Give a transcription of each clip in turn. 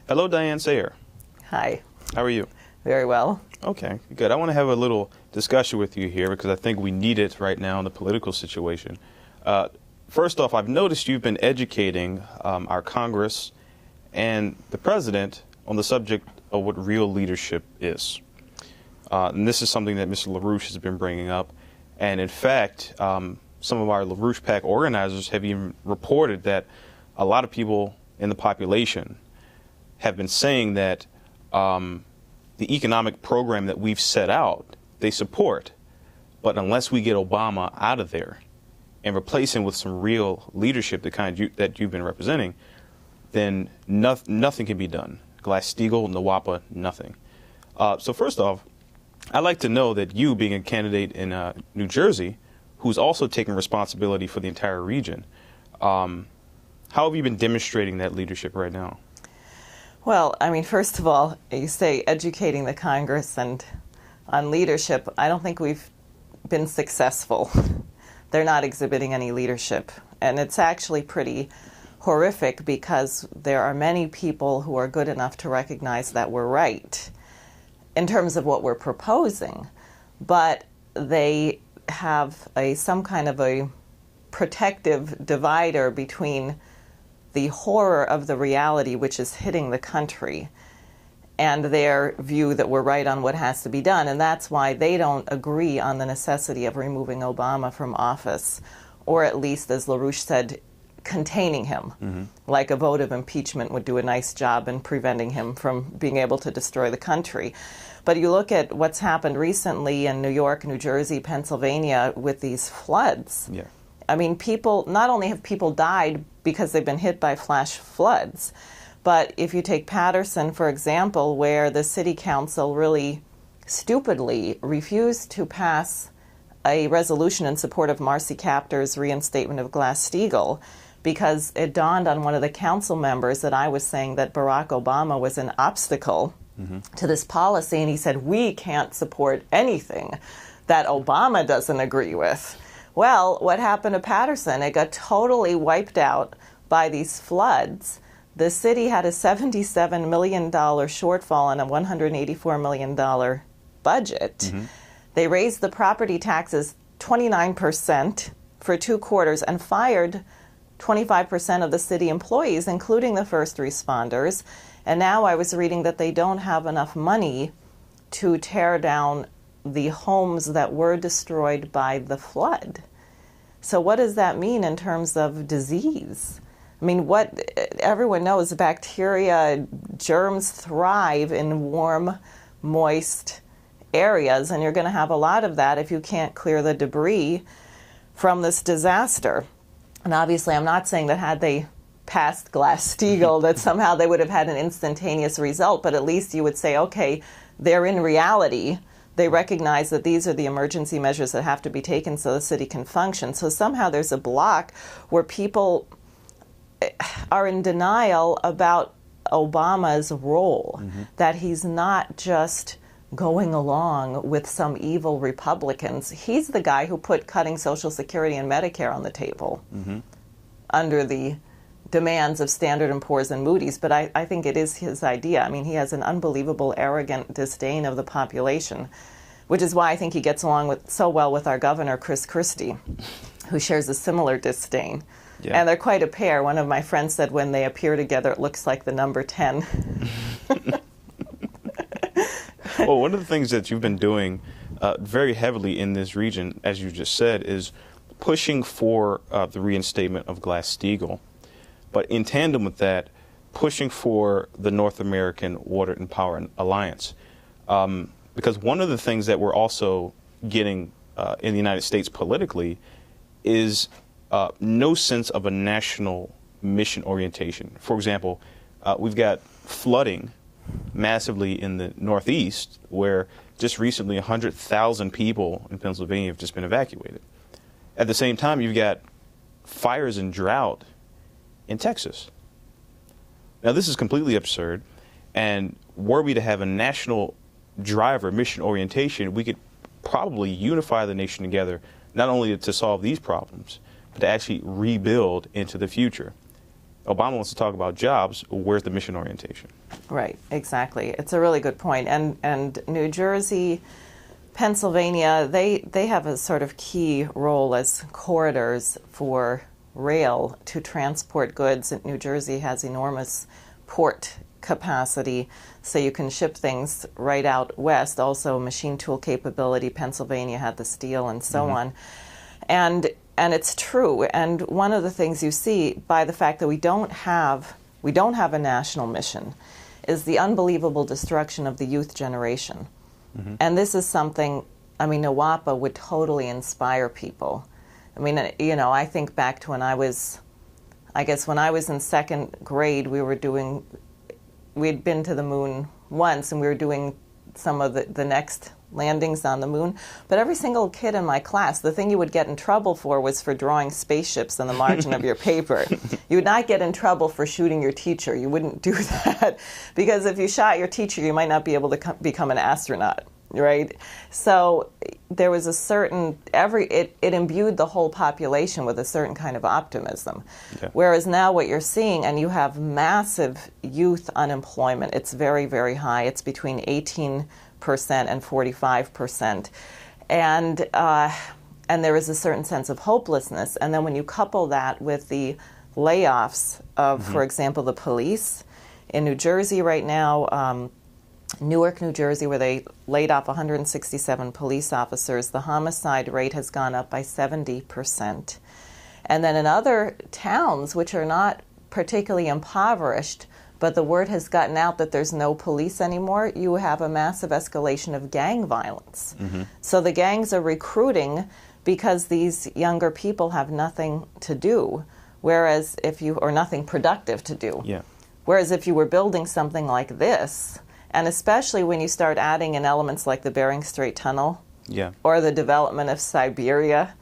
Hello, Diane Sare. Hi. How are you? Very well. Okay, good. I want to have a little discussion with you here because I think we need it right now in the political situation. First off, I've noticed you've been educating our Congress and the President on the subject of what real leadership is. And this is something that Mr. LaRouche has been bringing up. And in fact, some of our LaRouche PAC organizers have even reported that a lot of people in the population have been saying that the economic program that we've set out, they support. But unless we get Obama out of there and replace him with some real leadership, the kind that you've been representing, then nothing can be done. Glass-Steagall, NWAPA, nothing. So first off, I'd like to know that you, being a candidate in New Jersey, who's also taking responsibility for the entire region, how have you been demonstrating that leadership right now? Well, I mean, first of all, you say educating the Congress and on leadership. I don't think we've been successful. They're not exhibiting any leadership. And it's actually pretty horrific because there are many people who are good enough to recognize that we're right in terms of what we're proposing. But they have some kind of a protective divider between the horror of the reality which is hitting the country and their view that we're right on what has to be done. And that's why they don't agree on the necessity of removing Obama from office, or at least, as LaRouche said, containing him. Like a vote of impeachment would do a nice job in preventing him from being able to destroy the country. But you look at what's happened recently in New York, New Jersey, Pennsylvania with these floods. Yeah. I mean, people, not only have people died because they've been hit by flash floods, but if you take Paterson, for example, where the city council really stupidly refused to pass a resolution in support of Marcy Kaptur's reinstatement of Glass-Steagall because it dawned on one of the council members that I was saying that Barack Obama was an obstacle to this policy, and he said, we can't support anything that Obama doesn't agree with. Well, what happened to Paterson? It got totally wiped out by these floods. The city had a $77 million shortfall on a $184 million budget. They raised the property taxes 29% for 2 quarters and fired 25% of the city employees, including the first responders. And now I was reading that they don't have enough money to tear down the homes that were destroyed by the flood. So what does that mean in terms of disease? I mean, what everyone knows, bacteria, germs thrive in warm, moist areas, and you're going to have a lot of that if you can't clear the debris from this disaster. And obviously, I'm not saying that had they passed Glass-Steagall that somehow they would have had an instantaneous result, but at least you would say, okay, they're in reality. They recognize that these are the emergency measures that have to be taken so the city can function. So somehow there's a block where people are in denial about Obama's role, that he's not just going along with some evil Republicans. He's the guy who put cutting Social Security and Medicare on the table under the demands of Standard & Poor's and Moody's, but I think it is his idea. I mean, he has an unbelievable, arrogant disdain of the population, which is why I think he gets along so well with our governor, Chris Christie, who shares a similar disdain. Yeah. And they're quite a pair. One of my friends said when they appear together, it looks like the number 10. Well, one of the things that you've been doing very heavily in this region, as you just said, is pushing for the reinstatement of Glass-Steagall. But in tandem with that, pushing for the North American Water and Power Alliance. Because one of the things that we're also getting in the United States politically is no sense of a national mission orientation. For example, we've got flooding massively in the Northeast, where just recently 100,000 people in Pennsylvania have just been evacuated. At the same time, you've got fires and drought in Texas. Now, this is completely absurd, and were we to have a national driver mission orientation, we could probably unify the nation together, not only to solve these problems, but to actually rebuild into the future. Obama wants to talk about jobs. Where's the mission orientation? Right, exactly. It's a really good point. And New Jersey, Pennsylvania, they have a sort of key role as corridors for rail to transport goods. New Jersey has enormous port capacity, so you can ship things right out west. Also, machine tool capability. Pennsylvania had the steel and so on. And it's true. And one of the things you see by the fact that we don't have a national mission is the unbelievable destruction of the youth generation. And this is something, I mean, NWAPA would totally inspire people. I mean, you know, I think back to when I guess when I was in second grade, we'd been to the moon once, and we were doing some of the next landings on the moon. But every single kid in my class, the thing you would get in trouble for was for drawing spaceships on the margin of your paper. You would not get in trouble for shooting your teacher. You wouldn't do that, because if you shot your teacher, you might not be able to become an astronaut, right? So there was a certain, it imbued the whole population with a certain kind of optimism. Okay. Whereas now what you're seeing, and you have massive youth unemployment, it's very, very high. It's between 18% and 45%. And there is a certain sense of hopelessness. And then when you couple that with the layoffs of, for example, the police in New Jersey right now, Newark, New Jersey, where they laid off 167 police officers, the homicide rate has gone up by 70%. And then in other towns, which are not particularly impoverished, but the word has gotten out that there's no police anymore, you have a massive escalation of gang violence. So the gangs are recruiting because these younger people have nothing to do, whereas or nothing productive to do. Yeah. Whereas if you were building something like this, and especially when you start adding in elements like the Bering Strait Tunnel, or the development of Siberia,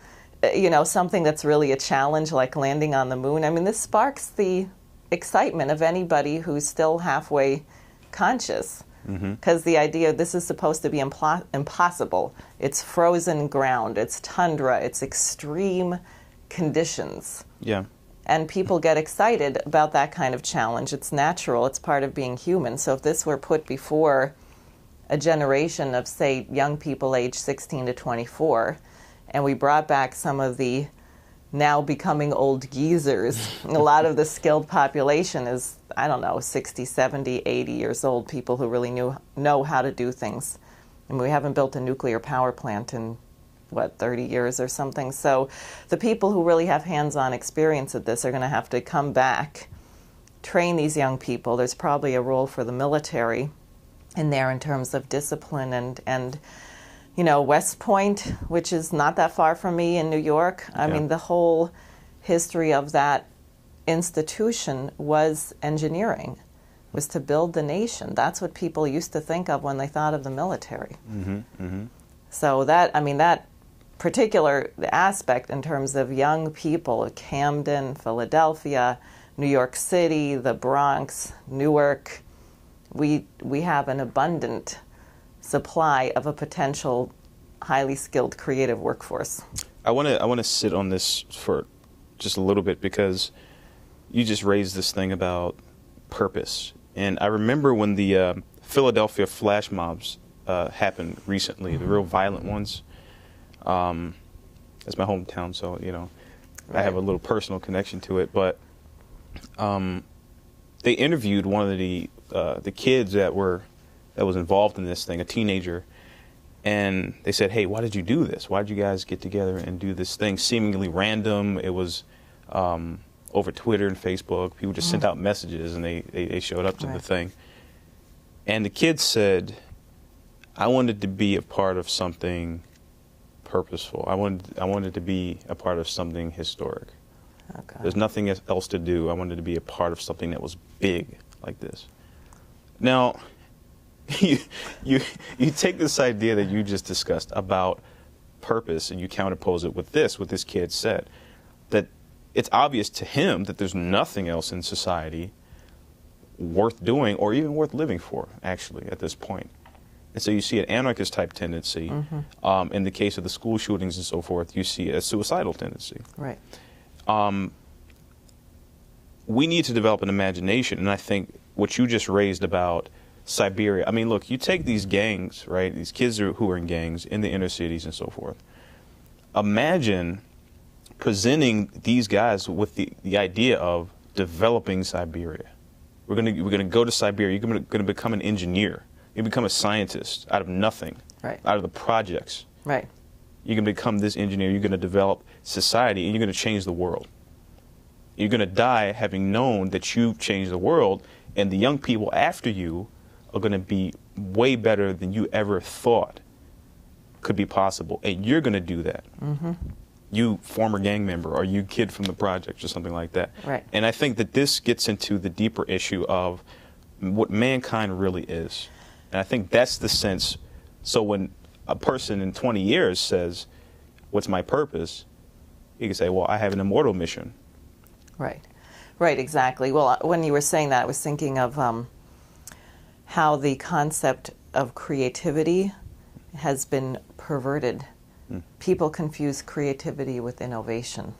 you know, something that's really a challenge like landing on the moon. I mean, this sparks the excitement of anybody who's still halfway conscious, because the idea this is supposed to be impossible. It's frozen ground, it's tundra, it's extreme conditions. Yeah. And people get excited about that kind of challenge. It's natural. It's part of being human. So if this were put before a generation of, say, young people aged 16 to 24, and we brought back some of the now becoming old geezers, a lot of the skilled population is, I don't know, 60, 70, 80 years old, people who really know how to do things. And we haven't built a nuclear power plant in 30 years or something. So the people who really have hands-on experience at this are going to have to come back, train these young people. There's probably a role for the military in there in terms of discipline and you know, West Point, which is not that far from me in New York. I mean, the whole history of that institution was engineering, was to build the nation. That's what people used to think of when they thought of the military. So that particular aspect in terms of young people, Camden, Philadelphia, New York City, the Bronx, Newark, we have an abundant supply of a potential highly skilled creative workforce. I want to sit on this for just a little bit, because you just raised this thing about purpose. And I remember when the Philadelphia flash mobs happened recently, the real violent ones. It's my hometown, so, you know, I have a little personal connection to it. But they interviewed one of the kids that was involved in this thing, a teenager, and they said, "Hey, why did you do this? Why did you guys get together and do this thing seemingly random?" It was over Twitter and Facebook. People just sent out messages, and they showed up to the thing. And the kid said, "I wanted to be a part of something purposeful. I wanted to be a part of something historic. Okay. There's nothing else to do. I wanted to be a part of something that was big like this." Now, you take this idea that you just discussed about purpose and you counterpose it with this, what this kid said, that it's obvious to him that there's nothing else in society worth doing or even worth living for, actually, at this point. And so you see an anarchist type tendency. In the case of the school shootings and so forth, you see a suicidal tendency. Right. we need to develop an imagination. And I think what you just raised about Siberia, I mean, look, you take these gangs, right, these kids who are in gangs in the inner cities and so forth. Imagine presenting these guys with the idea of developing Siberia. We're gonna go to Siberia. You're gonna become an engineer. You become a scientist out of nothing, right, out of the projects. Right. You're gonna become this engineer. You're gonna develop society, and you're gonna change the world. You're gonna die having known that you've changed the world, and the young people after you are gonna be way better than you ever thought could be possible, and you're gonna do that. Mm-hmm. You former gang member, or you kid from the projects, or something like that. Right. And I think that this gets into the deeper issue of what mankind really is. And I think that's the sense. So when a person in 20 years says, what's my purpose? He can say, well, I have an immortal mission. Right. Right, exactly. Well, when you were saying that, I was thinking of how the concept of creativity has been perverted. People confuse creativity with innovation.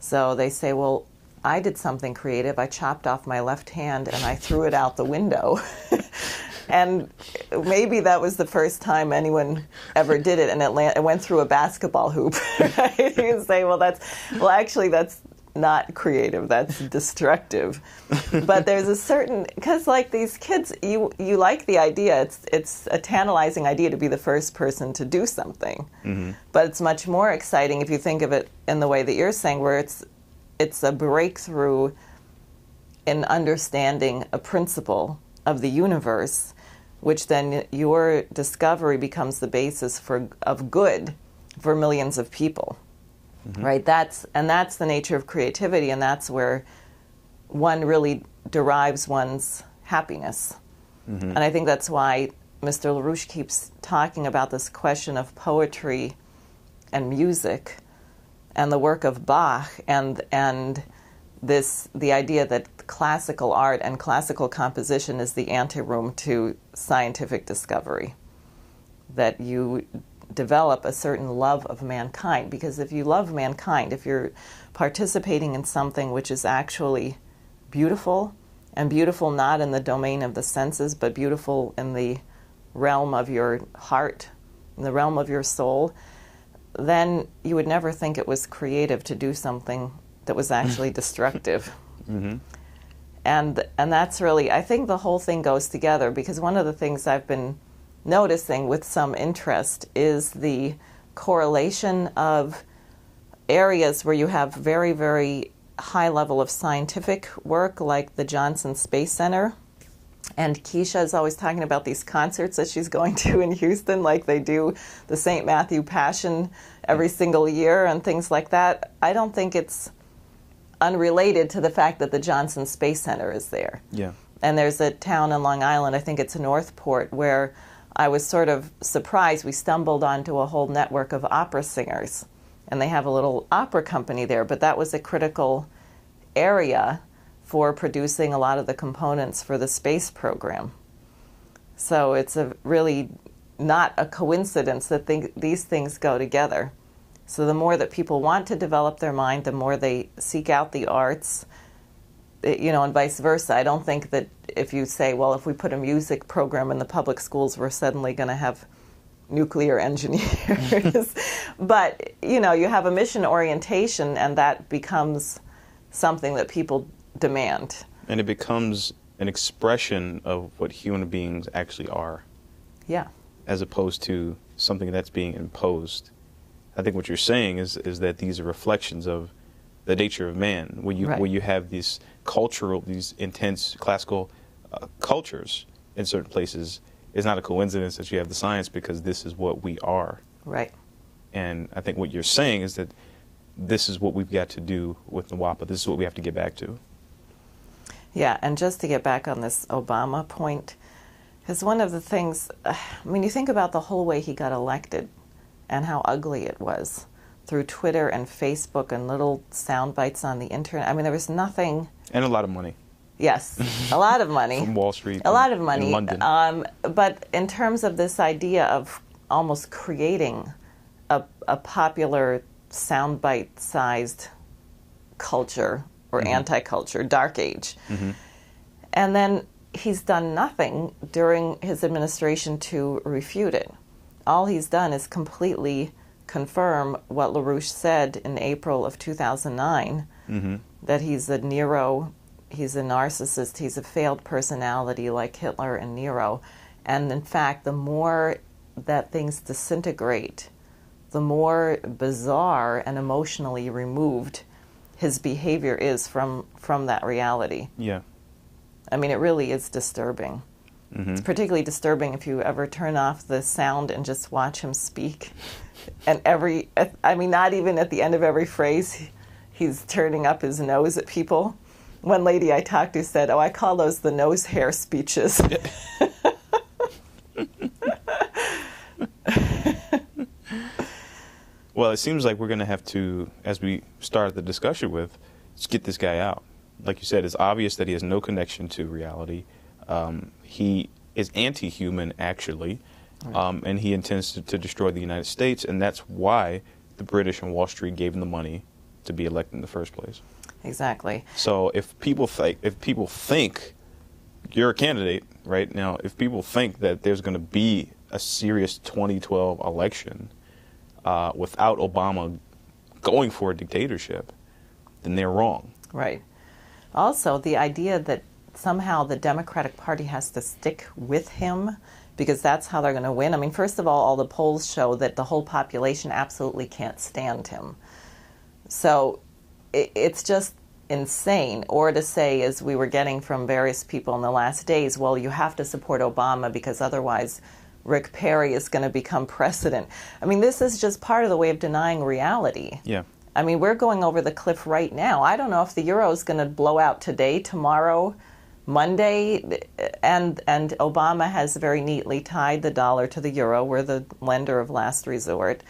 So they say, well, I did something creative. I chopped off my left hand and I threw it out the window. And maybe that was the first time anyone ever did it, and it went through a basketball hoop. Right? You can say, well, actually, that's not creative, that's destructive. But there's a certain, because like these kids, you like the idea, it's a tantalizing idea to be the first person to do something. Mm-hmm. But it's much more exciting if you think of it in the way that you're saying, where it's a breakthrough in understanding a principle of the universe, which then your discovery becomes the basis of good for millions of people. Mm-hmm. Right? That's the nature of creativity, and that's where one really derives one's happiness. Mm-hmm. And I think that's why Mr. LaRouche keeps talking about this question of poetry and music and the work of Bach and the idea that classical art and classical composition is the anteroom to scientific discovery. That you develop a certain love of mankind, because if you love mankind, if you're participating in something which is actually beautiful, and beautiful not in the domain of the senses, but beautiful in the realm of your heart, in the realm of your soul, then you would never think it was creative to do something that was actually destructive. Mm-hmm. And that's really, I think the whole thing goes together, because one of the things I've been noticing with some interest is the correlation of areas where you have very, very high level of scientific work, like the Johnson Space Center. And Keisha is always talking about these concerts that she's going to in Houston, like they do the St. Matthew Passion every single year and things like that. I don't think it's unrelated to the fact that the Johnson Space Center is there. Yeah. And there's a town in Long Island, I think it's Northport, where I was sort of surprised. We stumbled onto a whole network of opera singers, and they have a little opera company there, but that was a critical area for producing a lot of the components for the space program. So it's really not a coincidence that these things go together. So the more that people want to develop their mind, the more they seek out the arts, and vice versa. I don't think that if you say, well, if we put a music program in the public schools, we're suddenly going to have nuclear engineers. But, you have a mission orientation, and that becomes something that people demand. And it becomes an expression of what human beings actually are. Yeah. As opposed to something that's being imposed. I think what you're saying is that these are reflections of the nature of man. When you have these intense classical cultures in certain places, it's not a coincidence that you have the science, because this is what we are. Right. And I think what you're saying is that this is what we've got to do with Nwapa. This is what we have to get back to. Yeah, and just to get back on this Obama point, because one of the things, you think about the whole way he got elected and how ugly it was through Twitter and Facebook and little sound bites on the internet. There was nothing. And a lot of money. Yes, a lot of money. From Wall Street. A lot of money. In London. But in terms of this idea of almost creating a popular soundbite-sized culture or anti-culture, dark age. And then he's done nothing during his administration to refute it. All he's done is completely confirm what LaRouche said in April of 2009, that he's a Nero, he's a narcissist, he's a failed personality like Hitler and Nero. And in fact, the more that things disintegrate, the more bizarre and emotionally removed his behavior is from that reality. Yeah. I mean, it really is disturbing. It's particularly disturbing if you ever turn off the sound and just watch him speak. And not even at the end of every phrase, he's turning up his nose at people. One lady I talked to said, I call those the nose hair speeches. Well, it seems like we're going to have to, as we start the discussion with, just get this guy out. Like you said, it's obvious that he has no connection to reality. He is anti-human, actually, and he intends to destroy the United States, and that's why the British and Wall Street gave him the money to be elected in the first place. Exactly. So if people think you're a candidate right now, if people think that there's going to be a serious 2012 election without Obama going for a dictatorship, then they're wrong. Right. Also, the idea that somehow the Democratic Party has to stick with him because that's how they're going to win. I mean, first of all the polls show that the whole population absolutely can't stand him. So it's just insane. Or to say, as we were getting from various people in the last days, well, you have to support Obama because otherwise Rick Perry is going to become president. I mean, this is just part of the way of denying reality. Yeah. I mean, we're going over the cliff right now. I don't know if the euro is going to blow out today, tomorrow, Monday, and Obama has very neatly tied the dollar to the euro. We're the lender of last resort.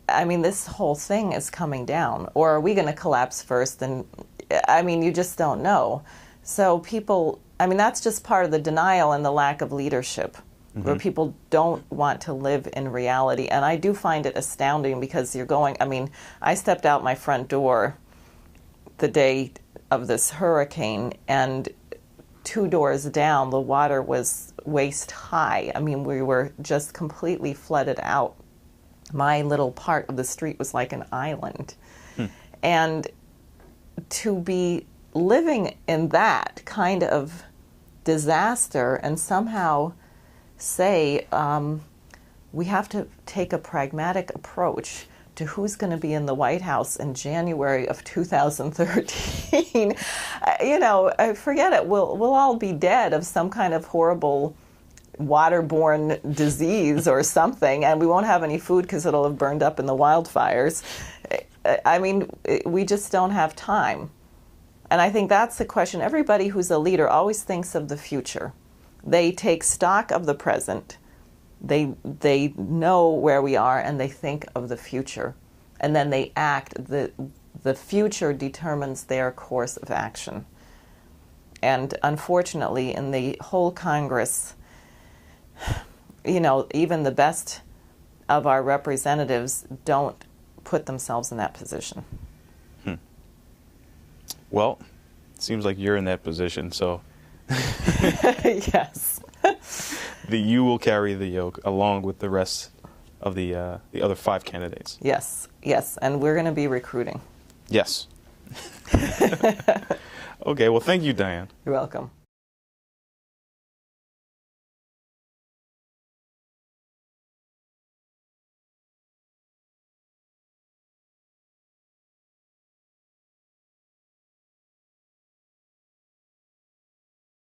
I mean, this whole thing is coming down. Or are we going to collapse first? And I mean, you just don't know. So people, I mean, that's just part of the denial and the lack of leadership, where people don't want to live in reality. And I do find it astounding because you're going, I mean, I stepped out my front door the day of this hurricane, and 2 doors down, the water was waist high. I mean, we were just completely flooded out. My little part of the street was like an island. And to be living in that kind of disaster and somehow say we have to take a pragmatic approach to who's going to be in the White House in January of 2013, you know, forget it. We'll all be dead of some kind of horrible waterborne disease or something, and we won't have any food because it'll have burned up in the wildfires. I mean, we just don't have time. And I think that's the question. Everybody who's a leader always thinks of the future. They take stock of the present. They know where we are, and they think of the future. And then they act. The future determines their course of action. And unfortunately, in the whole Congress, you know, even the best of our representatives don't put themselves in that position. Well, it seems like you're in that position, so... Yes. You will carry the yoke along with the rest of the other 5 candidates. Yes, yes, and we're going to be recruiting. Yes. Okay, well, thank you, Diane. You're welcome.